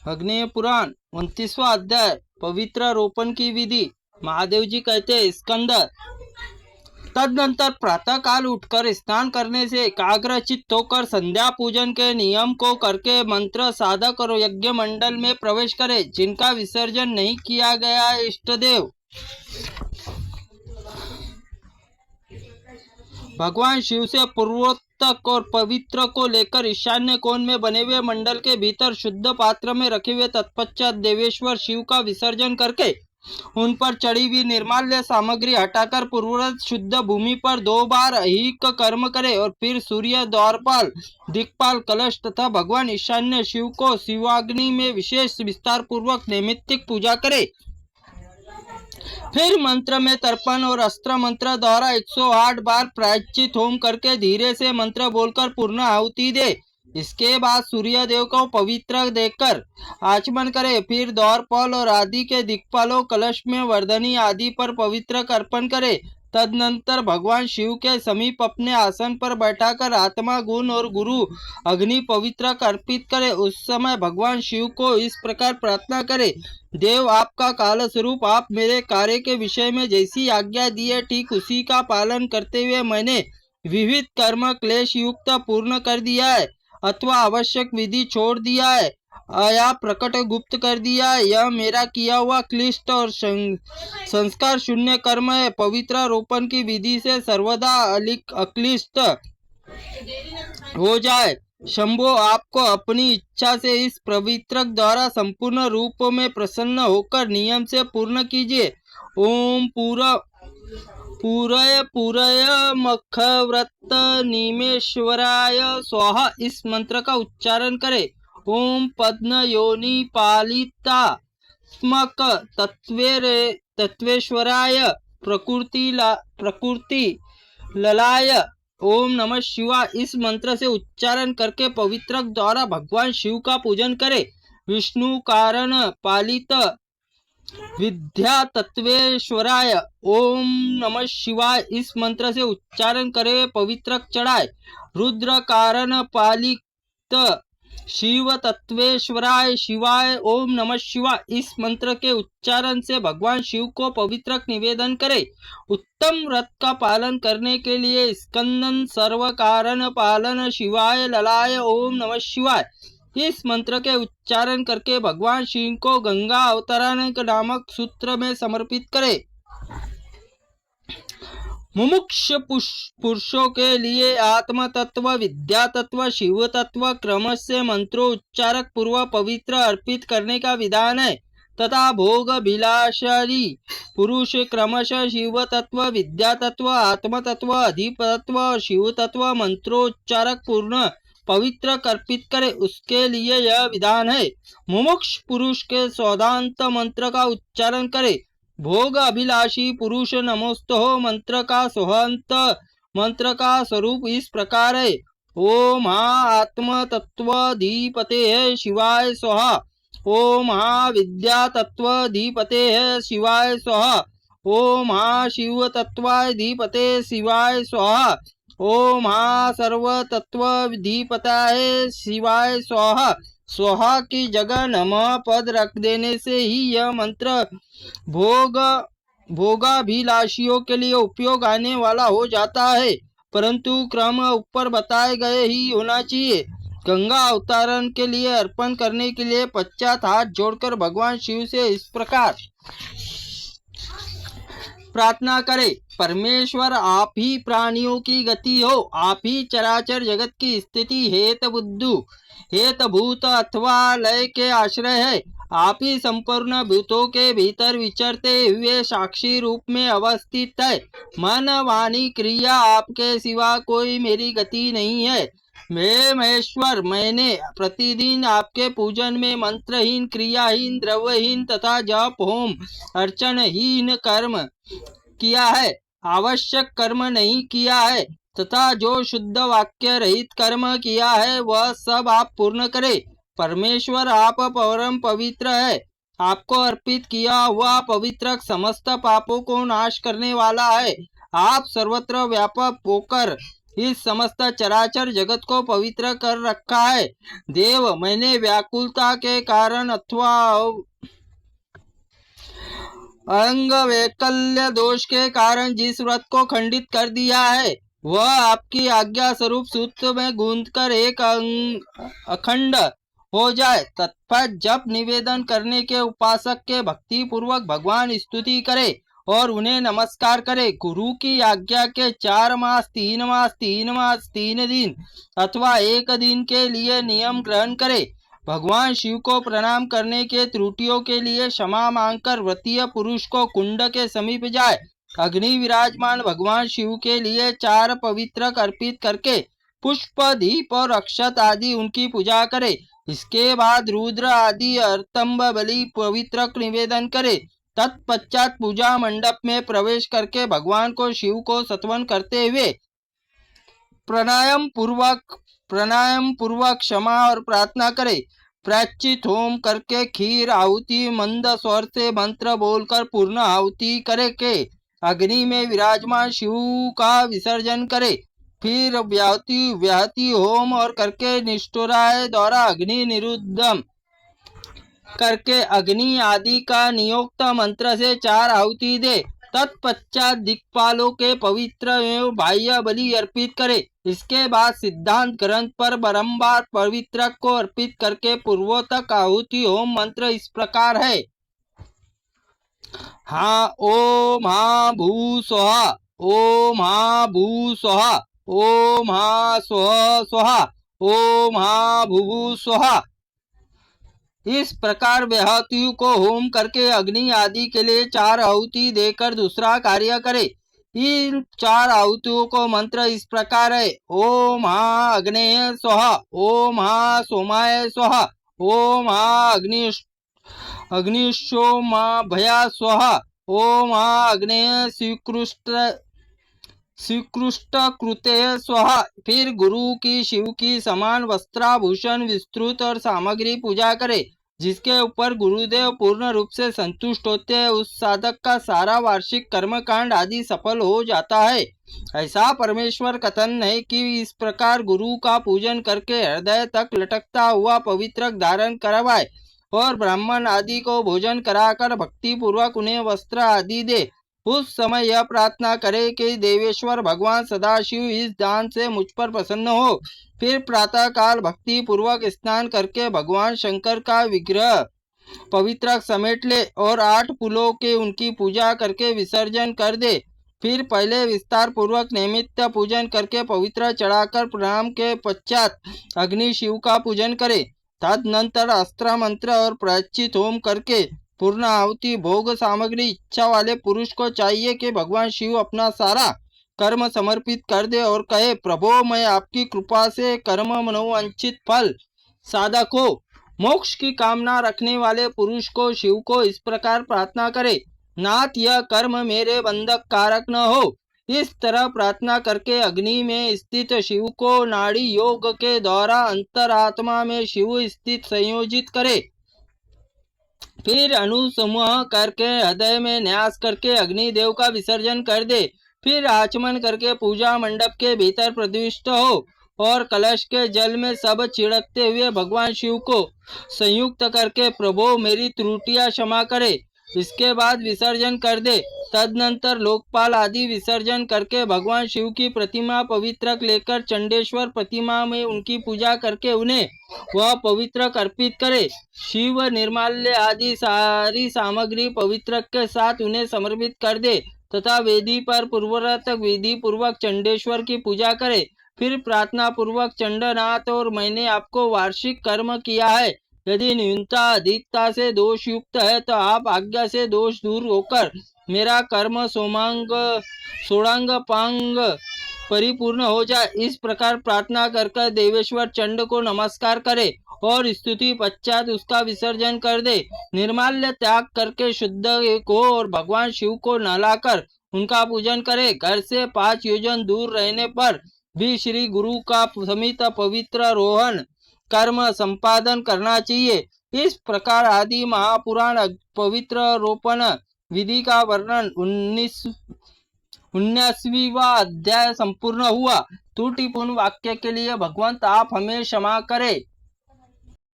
अग्नेय पुराण 29वां अध्याय पवित्र रोपण की विधि। महादेव जी कहते हैं, स्कंदर, तदनंतर प्रातः काल उठकर स्नान करने से एकाग्रचित्त होकर संध्या पूजन के नियम को करके मंत्र साधक और यज्ञ मंडल में प्रवेश करे, जिनका विसर्जन नहीं किया गया है। इष्टदेव भगवान शिव से पूर्वोत्तक और पवित्र को लेकर ईशान्य कोण में बने हुए मंडल के भीतर शुद्ध पात्र में रखे हुए तत्पश्चात देवेश्वर शिव का विसर्जन करके उन पर चढ़ी हुई निर्माल्य सामग्री हटाकर पूर्ववत शुद्ध भूमि पर 2 बार ऐहिक कर्म करे और फिर सूर्य, द्वारपाल, दिक्पाल, कलश तथा भगवान ईशान्य शिव को शिवाग्नि में विशेष विस्तार पूर्वक नैमित्तिक पूजा करे। फिर मंत्र में तर्पण और अस्त्र मंत्र द्वारा 108 बार प्रायश्चित होम करके धीरे से मंत्र बोलकर पूर्ण आहुति दे। इसके बाद सूर्य देव को पवित्र देकर आचमन करे। फिर द्वारपाल और आदि के दिक्पालों, कलश में वर्धनी आदि पर पवित्र अर्पण करे। तदनंतर भगवान शिव के समीप अपने आसन पर बैठाकर आत्मा, गुण और गुरु अग्नि पवित्र अर्पित करे। उस समय भगवान शिव को इस प्रकार प्रार्थना करे, देव, आपका काल स्वरूप, आप मेरे कार्य के विषय में जैसी आज्ञा दी है ठीक उसी का पालन करते हुए मैंने विविध कर्म क्लेश युक्त पूर्ण कर दिया है अथवा आवश्यक विधि छोड़ दिया है या प्रकट गुप्त कर दिया है। यह मेरा किया हुआ क्लिष्ट और संस्कार शून्य कर्म है। पवित्र रोपण की विधि से सर्वदा अक्लिष्ट हो जाए। शंभो, आपको अपनी इच्छा से इस पवित्र द्वारा संपूर्ण रूप में प्रसन्न होकर नियम से पूर्ण कीजिए। ओम पूरय पूरय मखव्रत निमेश्वराय स्वाहा, इस मंत्र का उच्चारण करें। ओम पद्म योनि पालिता स्मक तत्वेश्वराय प्रकृति ललाय ओम नमः शिवाय, इस मंत्र से उच्चारण करके पवित्र द्वारा भगवान शिव का पूजन करे। विष्णु कारण पालित विद्या तत्वेश्वराय ओम नमः शिवाय, इस मंत्र से उच्चारण करे पवित्र चढ़ाए। रुद्र कारण पालित शिव तत्वेश्वराय शिवाय ओम नमः शिवाय, इस मंत्र के उच्चारण से भगवान शिव को पवित्र निवेदन करे। उत्तम व्रत का पालन करने के लिए स्कंदन सर्व कारण पालन शिवाय ललाय ओम नमः शिवाय, इस मंत्र के उच्चारण करके भगवान शिव को गंगा अवतरण नामक सूत्र में समर्पित करे। मुमुक्ष पुरुषों के लिए आत्म तत्व, विद्या तत्व, शिव तत्व क्रम से मंत्रोच्चारक पूर्व पवित्र अर्पित करने का विधान है तथा भोग अभिलाषी पुरुष क्रमशः शिव तत्व, विद्या तत्व, आत्म तत्व, अधिप तत्व और शिव तत्व मंत्रोच्चारक पूर्ण पवित्र अर्पित करे, उसके लिए यह विधान है। मुमुक्ष पुरुष के सौदांत मंत्र का उच्चारण करे। भोग अभिलाषी पुरुष नमोस्तुः मंत्र का सोहंत मंत्र का स्वरूप इस प्रकार है। ओम आत्म तत्वधीपते शिवाय स्वाहा, ओम विद्या तत्वधीपते शिवाय स्वाहा, ओम शिव तत्वाधीपते शिवाय स्वाहा, ओम सर्व तत्वधीपताय शिवाय स्वाहा। स्वाहा की जगह नमः पद रख देने से ही यह मंत्र भोगाभिलाषियों के लिए उपयोग आने वाला हो जाता है, परंतु क्रम ऊपर बताए गए ही होना चाहिए। गंगा अवतरण के लिए अर्पण करने के लिए पश्चात हाथ जोड़कर भगवान शिव से इस प्रकार प्रार्थना करे, परमेश्वर, आप ही प्राणियों की गति हो, आप ही चराचर जगत की स्थिति हेत बुद्धू हेत भूत अथवा लय के आश्रय है। आप ही संपूर्ण भूतों के भीतर विचरते हुए साक्षी रूप में अवस्थित है। मन वाणी क्रिया आपके सिवा कोई मेरी गति नहीं है। मैं महेश्वर, मैंने प्रतिदिन आपके पूजन में मंत्रहीन, क्रियाहीन, द्रव्यहीन तथा जप होम अर्चनहीन कर्म किया है, आवश्यक कर्म नहीं किया है तथा जो शुद्ध वाक्य रहित कर्म किया है वह सब आप पूर्ण करें। परमेश्वर, आप परम पवित्र है। आपको अर्पित किया हुआ पवित्र समस्त पापों को नाश करने वाला है। आप सर्वत्र व्यापक होकर इस समस्त चराचर जगत को पवित्र कर रखा है। देव, मैंने व्याकुलता के कारण अथवा अंग वैकल्य दोष के कारण जिस व्रत को खंडित कर दिया है, वह आपकी आज्ञा स्वरूप सूत्र में गूंथकर एक अखंड हो जाए। तत्पश्चात जप निवेदन करने के उपासक के भक्ति पूर्वक भगवान स्तुति करे और उन्हें नमस्कार करे। गुरु की आज्ञा के 4 मास, 3 मास, 3 मास, 3 दिन अथवा 1 दिन के लिए नियम ग्रहण करे। भगवान शिव को प्रणाम करने के त्रुटियों के लिए क्षमा मांगकर व्रतीय पुरुष को कुंड के समीप जाए। अग्नि विराजमान भगवान शिव के लिए 4 पवित्रक अर्पित करके पुष्प, दीप और अक्षत आदि उनकी पूजा करे। इसके बाद रुद्र आदि अर्तम्ब बलि पवित्रक निवेदन करे। तत्पश्चात पूजा मंडप में प्रवेश करके भगवान को शिव को स्तवन करते हुए प्राणायाम पूर्वक क्षमा और प्रार्थना करे। प्रायश्चित होम करके खीर आहुति मंद स्वर से मंत्र बोलकर पूर्ण आहुति करे के अग्नि में विराजमान शिव का विसर्जन करे। फिर व्याहति होम और करके निष्ठुराय द्वारा अग्नि निरुद्धम करके अग्नि आदि का नियोक्त मंत्र से 4 आहुति दे। तत्पश्चात दिक्पालों के पवित्र एवं बाह्य बलि अर्पित करे। इसके बाद सिद्धांत ग्रंथ पर बारंबार पवित्र को अर्पित करके पूर्वोत्तक आहुति होम मंत्र इस प्रकार है। हाँ ओम हाँ भू स्वाहा, ओम हाँ भू स्वाहा, ओम हाँ स्वाहा स्वाहा, ओम हाँ भू स्वाहा। इस प्रकार व्याहतियों को होम करके अग्नि आदि के लिए 4 आहुति देकर दूसरा कार्य करे। इन 4 आहुतियों को मंत्र इस प्रकार है। ओम हाँ अग्नेय स्वाहा, ओम हाँ सोमाय स्वाहा, ओम हाँ अग्निशोमाभया स्वाहा, ओम हाँ अग्नेय स्वीकृष्ट कृते स्वाहा। फिर गुरु की शिव की समान वस्त्राभूषण विस्तृत और सामग्री पूजा करे। जिसके ऊपर गुरुदेव पूर्ण रूप से संतुष्ट होते हैं, उस साधक का सारा वार्षिक कर्मकांड आदि सफल हो जाता है। ऐसा परमेश्वर कथन है कि इस प्रकार गुरु का पूजन करके हृदय तक लटकता हुआ पवित्र धारण करवाए और ब्राह्मण आदि को भोजन कराकर भक्ति पूर्वक उन्हें वस्त्र आदि दे। उस समय यह प्रार्थना करे कि देवेश्वर भगवान सदाशिव इस दान से मुझ पर प्रसन्न हो। फिर प्रातः काल भक्ति पूर्वक स्नान करके भगवान शंकर का विग्रह पवित्र समेट ले और 8 फूलों के उनकी पूजा करके विसर्जन कर दे। फिर पहले विस्तार पूर्वक नियमित पूजन करके पवित्र चढ़ाकर प्रणाम के पश्चात अग्नि शिव का पूजन करे। तदनंतर अस्त्र मंत्र और प्रायश्चित होम करके पूर्ण आहुति भोग सामग्री इच्छा वाले पुरुष को चाहिए कि भगवान शिव अपना सारा कर्म समर्पित कर दे और कहे, प्रभो मैं आपकी कृपा से कर्म मनोवांछित फल साधक हो। मोक्ष की कामना रखने वाले पुरुष को शिव को इस प्रकार प्रार्थना करे, नाथ यह कर्म मेरे बंधक कारक न हो। इस तरह प्रार्थना करके अग्नि में स्थित शिव को नाड़ी योग के द्वारा अंतरात्मा में शिव स्थित संयोजित करे। फिर अनुसमूह करके हृदय में न्यास करके अग्निदेव का विसर्जन कर दे। फिर आचमन करके पूजा मंडप के भीतर प्रविष्ट हो और कलश के जल में सब छिड़कते हुए भगवान शिव को संयुक्त करके प्रभो मेरी त्रुटियां क्षमा करे। इसके बाद विसर्जन कर दे। तदनंतर लोकपाल आदि विसर्जन करके भगवान शिव की प्रतिमा पवित्रक लेकर चंडेश्वर प्रतिमा में उनकी पूजा करके उन्हें वह पवित्रक अर्पित करे। शिव निर्माल्य आदि सारी सामग्री पवित्रक के साथ उन्हें समर्पित कर दे तथा वेदी पर पूर्वरत विधि पूर्वक चंडेश्वर की पूजा करे। फिर प्रार्थना पूर्वक चंडनाथ और मैंने आपको वार्षिक कर्म किया है, यदि न्यूनता अधिकता से दोष युक्त है तो आप आज्ञा से दोष दूर होकर मेरा कर्म सोड़ांग पांग परिपूर्ण हो जाए। इस प्रकार प्रार्थना कर देवेश्वर चंड को नमस्कार करे और स्तुति पश्चात उसका विसर्जन कर दे। निर्माल्य त्याग करके शुद्ध को और भगवान शिव को नहलाकर उनका पूजन करे। घर से 5 योजन दूर रहने पर भी श्री गुरु का समित पवित्र रोहन कर्म संपादन करना चाहिए। इस प्रकार आदि महापुराण पवित्र रोपण विधि का वर्णन 19वां अध्याय संपूर्ण हुआ। त्रुटिपूर्ण वाक्य के लिए भगवंत आप हमें क्षमा करें।